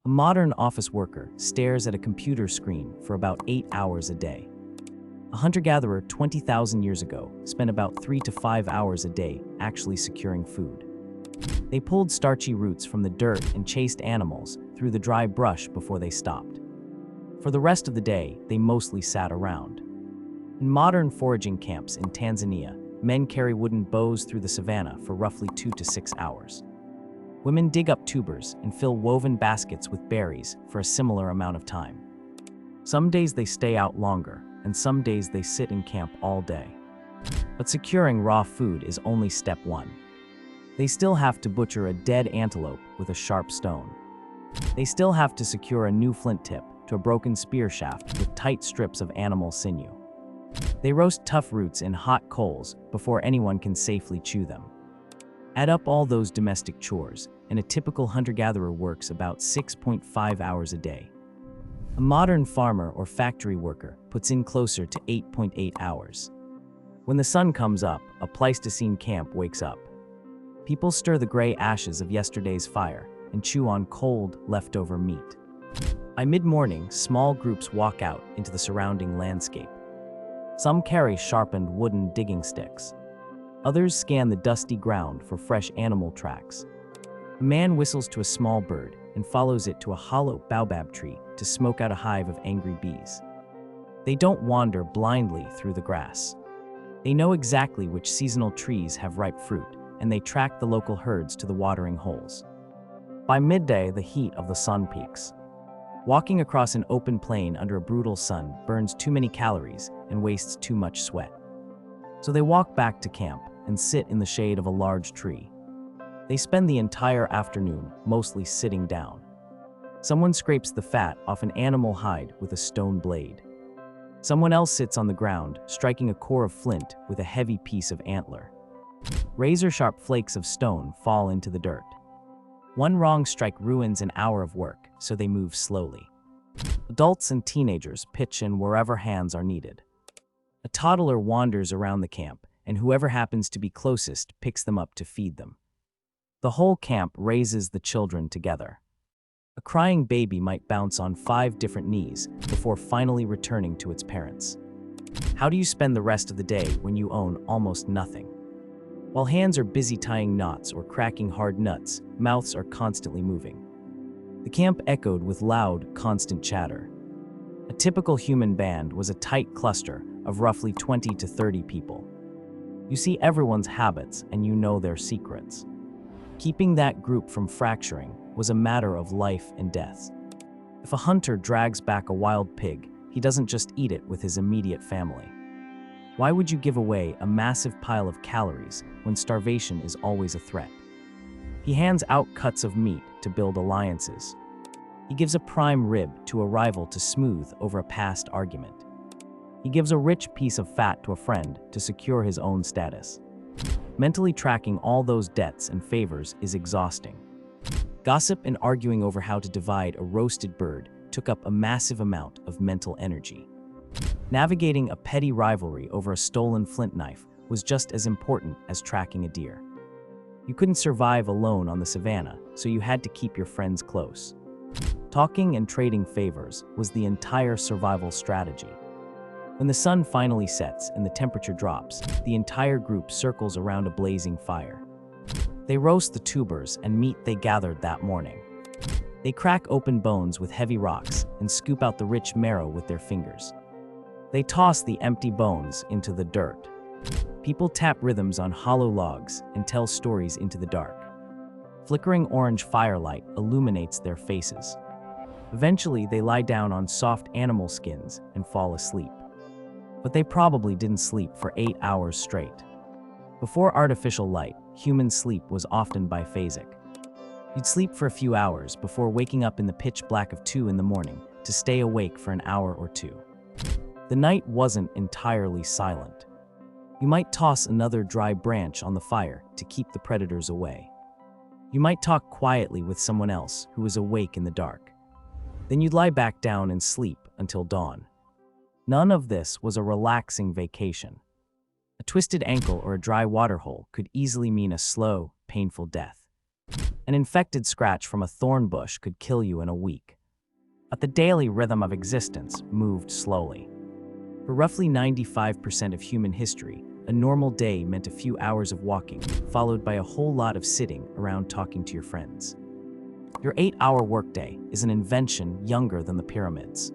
A modern office worker stares at a computer screen for about 8 hours a day. A hunter-gatherer 20,000 years ago spent about 3 to 5 hours a day actually securing food. They pulled starchy roots from the dirt and chased animals through the dry brush before they stopped. For the rest of the day, they mostly sat around. In modern foraging camps in Tanzania, men carry wooden bows through the savannah for roughly 2 to 6 hours. Women dig up tubers and fill woven baskets with berries for a similar amount of time. Some days they stay out longer, and some days they sit in camp all day. But securing raw food is only step one. They still have to butcher a dead antelope with a sharp stone. They still have to secure a new flint tip to a broken spear shaft with tight strips of animal sinew. They roast tough roots in hot coals before anyone can safely chew them. Add up all those domestic chores, and a typical hunter-gatherer works about 6.5 hours a day. A modern farmer or factory worker puts in closer to 8.8 hours. When the sun comes up, a Pleistocene camp wakes up. People stir the gray ashes of yesterday's fire and chew on cold, leftover meat. By mid-morning, small groups walk out into the surrounding landscape. Some carry sharpened wooden digging sticks. Others scan the dusty ground for fresh animal tracks. A man whistles to a small bird and follows it to a hollow baobab tree to smoke out a hive of angry bees. They don't wander blindly through the grass. They know exactly which seasonal trees have ripe fruit, and they track the local herds to the watering holes. By midday, the heat of the sun peaks. Walking across an open plain under a brutal sun burns too many calories and wastes too much sweat. So they walk back to camp and sit in the shade of a large tree. They spend the entire afternoon mostly sitting down. Someone scrapes the fat off an animal hide with a stone blade. Someone else sits on the ground, striking a core of flint with a heavy piece of antler. Razor-sharp flakes of stone fall into the dirt. One wrong strike ruins an hour of work, so they move slowly. Adults and teenagers pitch in wherever hands are needed. A toddler wanders around the camp, and whoever happens to be closest picks them up to feed them. The whole camp raises the children together. A crying baby might bounce on 5 different knees before finally returning to its parents. How do you spend the rest of the day when you own almost nothing? While hands are busy tying knots or cracking hard nuts, mouths are constantly moving. The camp echoed with loud, constant chatter. A typical human band was a tight cluster of roughly 20 to 30 people. You see everyone's habits and you know their secrets. Keeping that group from fracturing was a matter of life and death. If a hunter drags back a wild pig, he doesn't just eat it with his immediate family. Why would you give away a massive pile of calories when starvation is always a threat? He hands out cuts of meat to build alliances. He gives a prime rib to a rival to smooth over a past argument. He gives a rich piece of fat to a friend to secure his own status. Mentally tracking all those debts and favors is exhausting. Gossip and arguing over how to divide a roasted bird took up a massive amount of mental energy. Navigating a petty rivalry over a stolen flint knife was just as important as tracking a deer. You couldn't survive alone on the savannah, so you had to keep your friends close. Talking and trading favors was the entire survival strategy. When the sun finally sets and the temperature drops, the entire group circles around a blazing fire. They roast the tubers and meat they gathered that morning. They crack open bones with heavy rocks and scoop out the rich marrow with their fingers. They toss the empty bones into the dirt. People tap rhythms on hollow logs and tell stories into the dark. Flickering orange firelight illuminates their faces. Eventually, they lie down on soft animal skins and fall asleep. But they probably didn't sleep for 8 hours straight. Before artificial light, human sleep was often biphasic. You'd sleep for a few hours before waking up in the pitch black of 2 in the morning to stay awake for an hour or two. The night wasn't entirely silent. You might toss another dry branch on the fire to keep the predators away. You might talk quietly with someone else who was awake in the dark. Then you'd lie back down and sleep until dawn. None of this was a relaxing vacation. A twisted ankle or a dry water hole could easily mean a slow, painful death. An infected scratch from a thorn bush could kill you in a week. But the daily rhythm of existence moved slowly. For roughly 95% of human history, a normal day meant a few hours of walking, followed by a whole lot of sitting around talking to your friends. Your 8-hour workday is an invention younger than the pyramids.